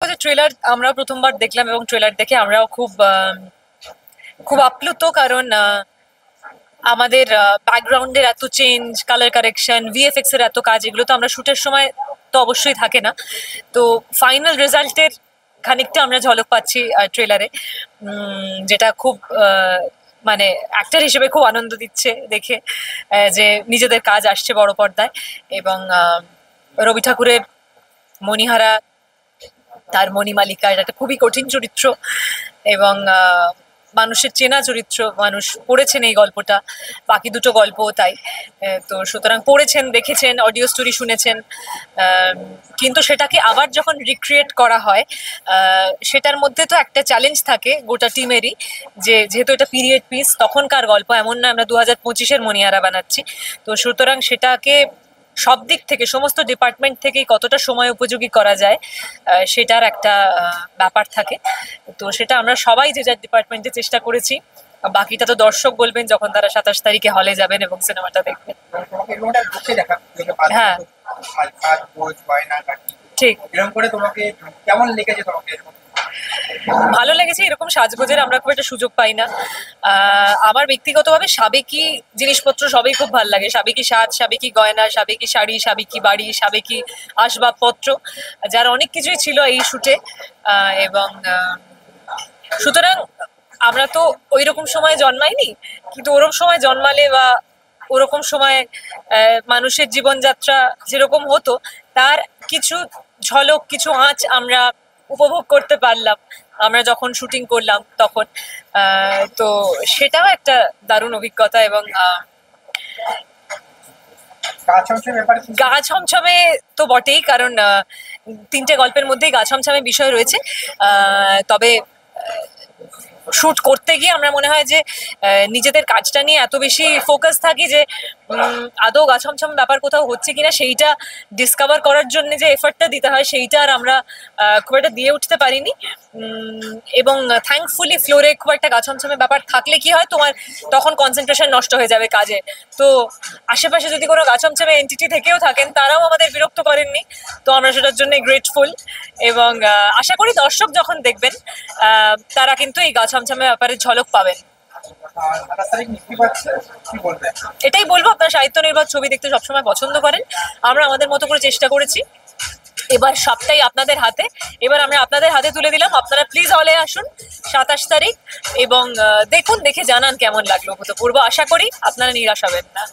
Trailer আমরা প্রথমবার দেখলাম এবং ট্রেলার দেখে আমরাও খুব খুব আপ্লুত, কারণ আমাদের ব্যাকগ্রাউন্ডের এত চেঞ্জ, কালার কারেকশন, ভিএফএক্স এর এত কাজ, এগুলো তো আমরা শুটের সময় তো অবশ্যই থাকে না। তো ফাইনাল রেজাল্টের খানিকটা আমরা ঝলক পাচ্ছি ট্রেলারে, যেটা খুব মানে অ্যাক্টর হিসেবে খুব আনন্দ দিচ্ছে দেখে যে নিজেদের কাজ আসছে বড় পর্দায়। এবং রবি ঠাকুরের মণিহারা, তার মণিমালিকা, এটা একটা খুবই কঠিন চরিত্র এবং মানুষের চেনা চরিত্র, মানুষ পড়েছেন এই গল্পটা, বাকি দুটো গল্পও তাই। তো সুতরাং পড়েছেন, দেখেছেন, অডিও স্টোরি শুনেছেন, কিন্তু সেটাকে আবার যখন রিক্রিয়েট করা হয় সেটার মধ্যে তো একটা চ্যালেঞ্জ থাকে গোটা টিমেরই, যে যেহেতু এটা পিরিয়ড পিস, তখনকার গল্প, এমন না আমরা 2025-এর মণিহারা বানাচ্ছি। তো সুতরাং সেটাকে সব দিক থেকে, সমস্ত ডিপার্টমেন্ট থেকেই কতটা সময় উপযোগী করা যায় সেটার একটা ব্যাপার থাকে। তো সেটা আমরা সবাই যে যার ডিপার্টমেন্টে চেষ্টা করেছি। বাকিটা তো দর্শক বলবেন যখন তারা 27 তারিখে হলে যাবেন এবং সিনেমাটা দেখবেন। হ্যাঁ, ঠিক। ভালো লেগেছে। এরকম সাজগোজের আমরা খুব একটা সুযোগ পাই না। আমার ব্যক্তিগতভাবে সাবেকি জিনিসপত্র সবই খুব ভালো লাগে, সাবেকি সাজ, সাবেকি গয়না, সাবেকি শাড়ি, সাবেকি বাড়ি, সাবেকি আসবাবপত্র, যার অনেক কিছুই ছিল এই শুটে। এবং সুতরাং আমরা তো ওই রকম সময় জন্মাইনি, কিন্তু ওরকম সময় জন্মালে বা ওরকম সময় মানুষের জীবনযাত্রা যেরকম হতো তার কিছু ঝলক, কিছু আঁচ আমরা উপভোগ করতে পারলাম আমরা যখন শুটিং করলাম তখন। তো সেটাও একটা দারুণ অভিজ্ঞতা। এবং গা ছমছমে তো বটেই, কারণ তিনটে গল্পের মধ্যেই গা ছমছমে বিষয় রয়েছে। তবে শুট করতে গিয়ে আমরা মনে হয় যে নিজেদের কাজটা নিয়ে এত বেশি ফোকাস থাকি যে আদৌ গা ছমছম ব্যাপার কোথাও হচ্ছে কিনা সেইটা ডিসকভার করার জন্য যে এফর্টটা দিতে হয় সেইটা আর আমরা খুব একটা দিয়ে উঠতে পারিনি। এবং থ্যাঙ্কফুলি ফ্লোরে খুব একটা গা ছমছমে ব্যাপার থাকলে কি হয়, তোমার তখন কনসেন্ট্রেশন নষ্ট হয়ে যাবে কাজে। তো আশেপাশে যদি কোনো গা ছমছমে এন্টিটি থেকেও থাকেন, তারাও আমাদের বিরক্ত করেননি। তো আমরা সেটার জন্য গ্রেটফুল। এবং আশা করি দর্শক যখন দেখবেন তারা কিন্তু এই গা ছমছমে ব্যাপারে ঝলক পাবেন। এটাই বলবো, আপনারা সাহিত্য নির্ভর ছবি দেখতে সবসময় পছন্দ করেন, আমরা আমাদের মতো করে চেষ্টা করেছি। এবার সবটাই আপনাদের হাতে, এবার আমরা আপনাদের হাতে তুলে দিলাম। আপনারা প্লিজ হলে আসুন 27 তারিখ এবং দেখুন, দেখে জানান কেমন লাগলো। অভূতপূর্ব, আশা করি আপনারা নিরাশ হবেন না।